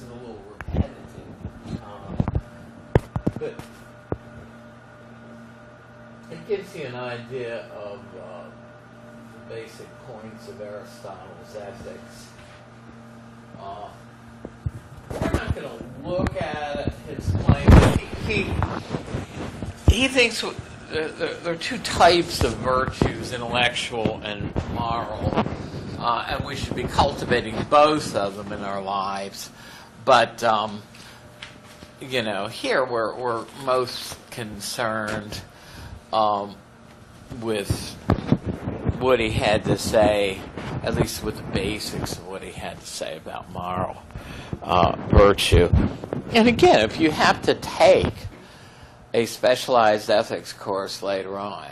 is a little repetitive, but it gives you an idea of the basic points of Aristotle's ethics. We're not going to look at his claim. He thinks there are two types of virtues, intellectual and moral, and we should be cultivating both of them in our lives. But here we're most concerned with what he had to say, at least with the basics of what he had to say about moral virtue. And again, if you have to take a specialized ethics course later on,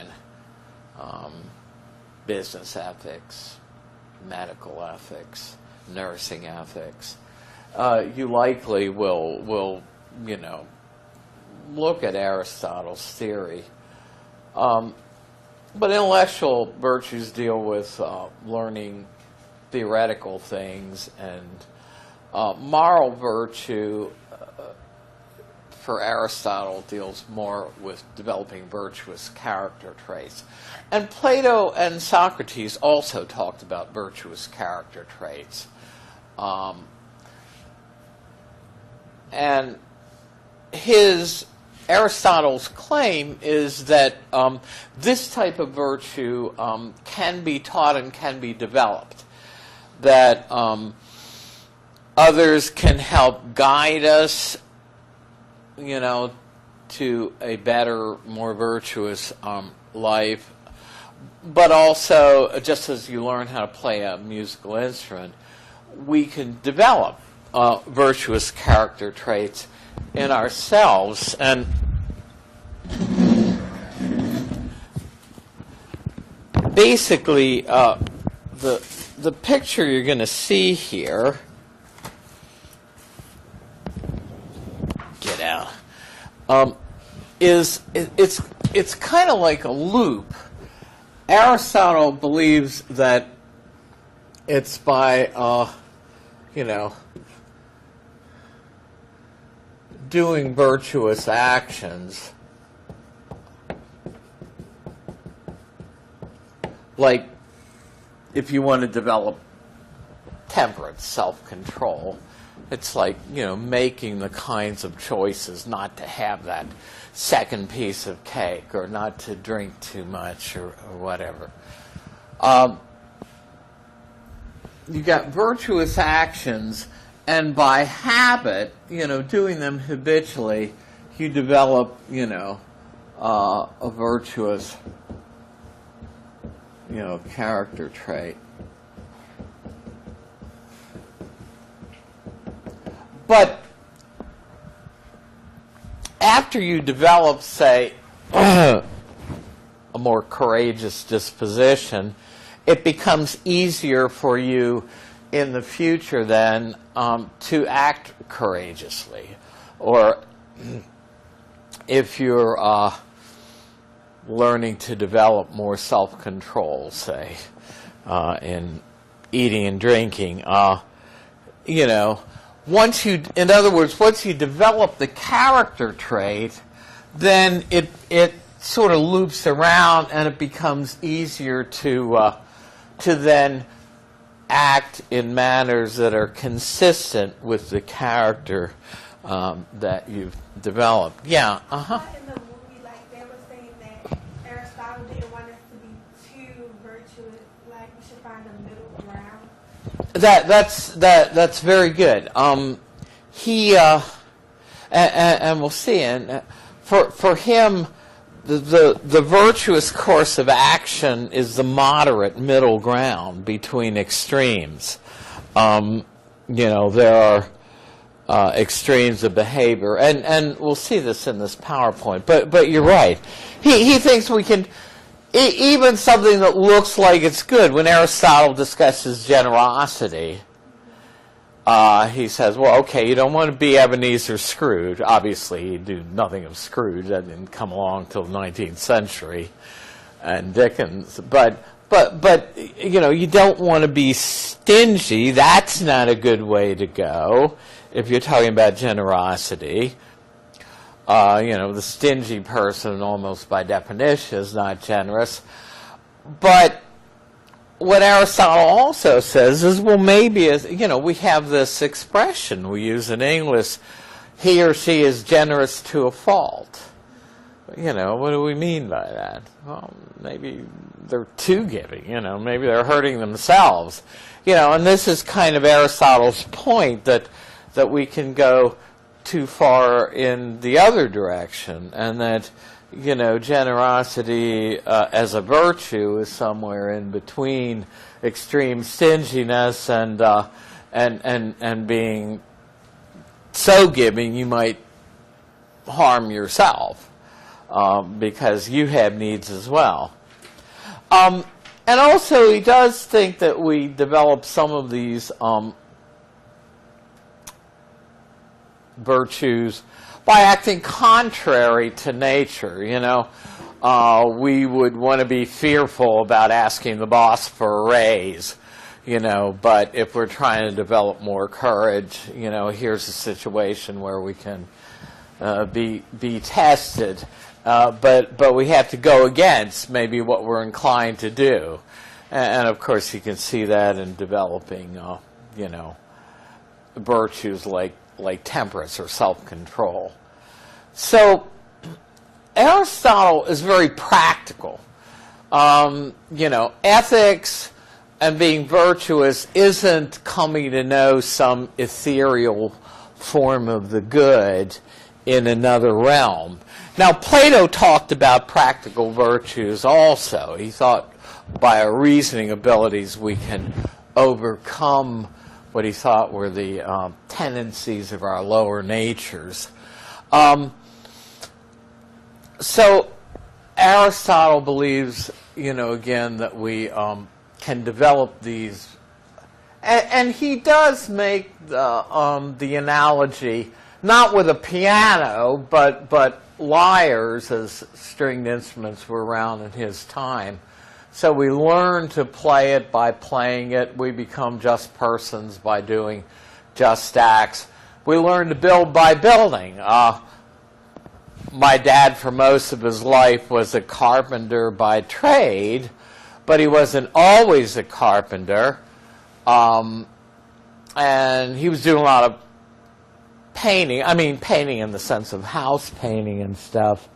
business ethics, medical ethics, nursing ethics, you likely will look at Aristotle's theory. But intellectual virtues deal with learning theoretical things, and moral virtue for Aristotle deals more with developing virtuous character traits. And Plato and Socrates also talked about virtuous character traits. And Aristotle's claim is that this type of virtue can be taught and can be developed. That others can help guide us, to a better, more virtuous life. But also, just as you learn how to play a musical instrument, we can develop virtuous character traits in ourselves. And basically, the picture you're going to see here, get out, it's kind of like a loop. Aristotle believes that it's by doing virtuous actions, like if you want to develop temperance, self-control, it's like, making the kinds of choices not to have that second piece of cake or not to drink too much or whatever. You got virtuous actions, and by habit, doing them habitually, you develop, a virtuous, character trait. But after you develop, say, a more courageous disposition, it becomes easier for you in the future then to act courageously. Or if you're learning to develop more self-control, say, in eating and drinking, once you develop the character trait, then it sort of loops around, and it becomes easier to then act in manners that are consistent with the character that you've developed. Yeah. Uh-huh. In the movie, they were saying that Aristotle didn't want us to be too virtuous. Like, we should find a middle ground. That's very good. And we'll see. And for him, the virtuous course of action is the moderate middle ground between extremes. There are extremes of behavior, and we'll see this in this PowerPoint. But you're right. He thinks we can. Even something that looks like it's good, when Aristotle discusses generosity, he says, well, okay, you don't want to be Ebenezer Scrooge. Obviously, he knew nothing of Scrooge. That didn't come along till the 19th century, and Dickens. But you don't want to be stingy. That's not a good way to go. if you're talking about generosity. The stingy person, almost by definition, is not generous. But what Aristotle also says is, well, maybe, we have this expression we use in English, he or she is generous to a fault. What do we mean by that? Well, maybe they're too giving, maybe they're hurting themselves. And this is kind of Aristotle's point that we can go too far in the other direction, and that generosity as a virtue is somewhere in between extreme stinginess and being so giving you might harm yourself because you have needs as well. And also he does think that we develop some of these virtues by acting contrary to nature. We would want to be fearful about asking the boss for a raise, but if we're trying to develop more courage, here's a situation where we can be tested, but we have to go against maybe what we're inclined to do. And of course you can see that in developing virtues like temperance or self-control. So Aristotle is very practical. Ethics and being virtuous isn't coming to know some ethereal form of the good in another realm. Now, Plato talked about practical virtues also. He thought by our reasoning abilities we can overcome what he thought were the tendencies of our lower natures. So Aristotle believes, again, that we can develop these, and he does make the analogy, not with a piano, but lyres as stringed instruments were around in his time. So we learn to play it by playing it. We become just persons by doing just acts. We learn to build by building. My dad, for most of his life, was a carpenter by trade, but he wasn't always a carpenter. And he was doing a lot of painting. I mean, painting in the sense of house painting and stuff.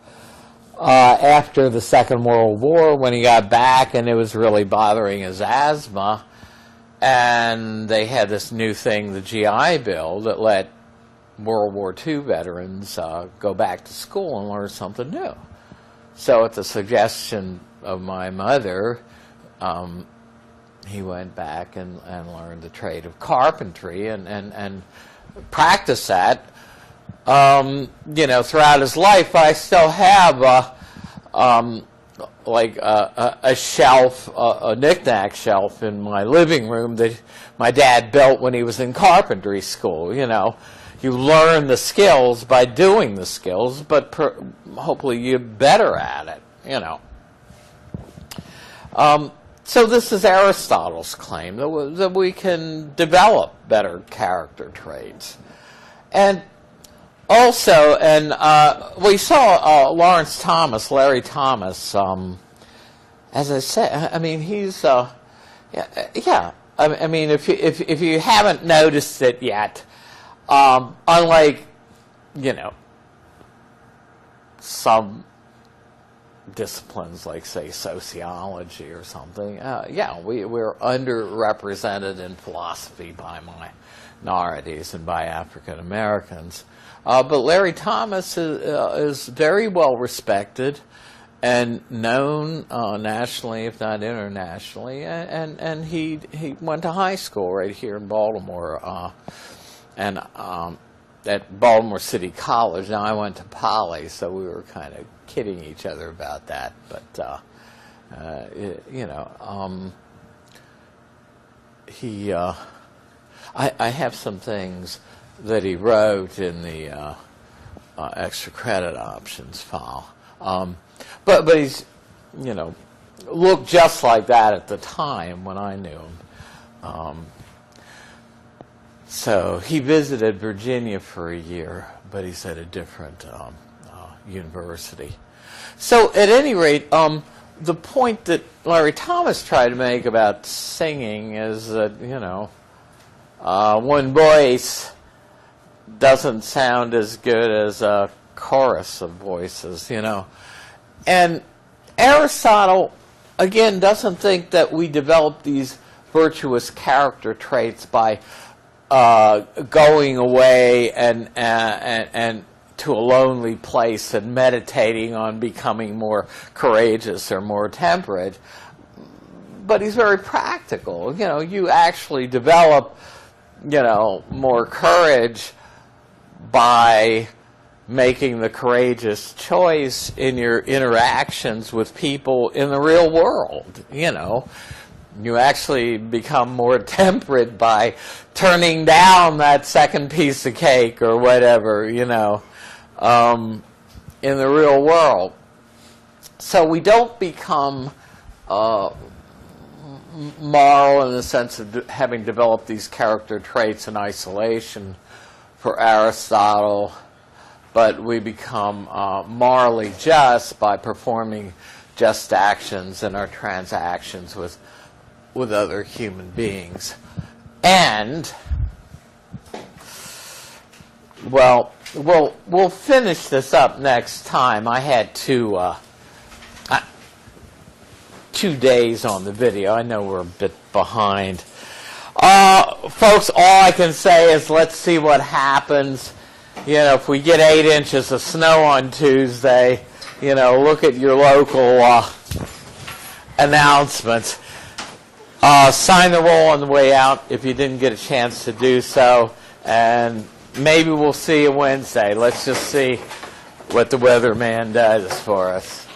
After the Second World War, when he got back and it was really bothering his asthma, and they had this new thing, the GI Bill, that let World War II veterans go back to school and learn something new. So at the suggestion of my mother, he went back and learned the trade of carpentry and practiced that. Throughout his life. I still have a shelf, a knick-knack shelf in my living room that my dad built when he was in carpentry school. You learn the skills by doing the skills, but hopefully you're better at it. So this is Aristotle's claim that we can develop better character traits. And also, we saw Larry Thomas, as I said, I mean, he's, yeah. I mean, if you haven't noticed it yet, unlike, some disciplines like, say, sociology or something, we're underrepresented in philosophy by minorities and by African Americans. But Larry Thomas is very well respected and known nationally, if not internationally, and he went to high school right here in Baltimore, and at Baltimore City College. Now, I went to Poly, so we were kind of kidding each other about that, but I have some things that he wrote in the extra credit options file. But he's, looked just like that at the time when I knew him. So he visited Virginia for a year, but he's at a different university. So at any rate, the point that Larry Thomas tried to make about singing is that, one voice doesn't sound as good as a chorus of voices, And Aristotle, again, doesn't think that we develop these virtuous character traits by going away and to a lonely place and meditating on becoming more courageous or more temperate. But he's very practical. You actually develop, more courage by making the courageous choice in your interactions with people in the real world. You actually become more temperate by turning down that second piece of cake or whatever, in the real world. So we don't become moral in the sense of having developed these character traits in isolation for Aristotle, but we become morally just by performing just actions in our transactions with other human beings. And, well, we'll finish this up next time. I had 2 days on the video. I know we're a bit behind. Folks, all I can say is let's see what happens. If we get 8 inches of snow on Tuesday, look at your local announcements. Sign the roll on the way out if you didn't get a chance to do so. And maybe we'll see you Wednesday. Let's just see what the weatherman does for us.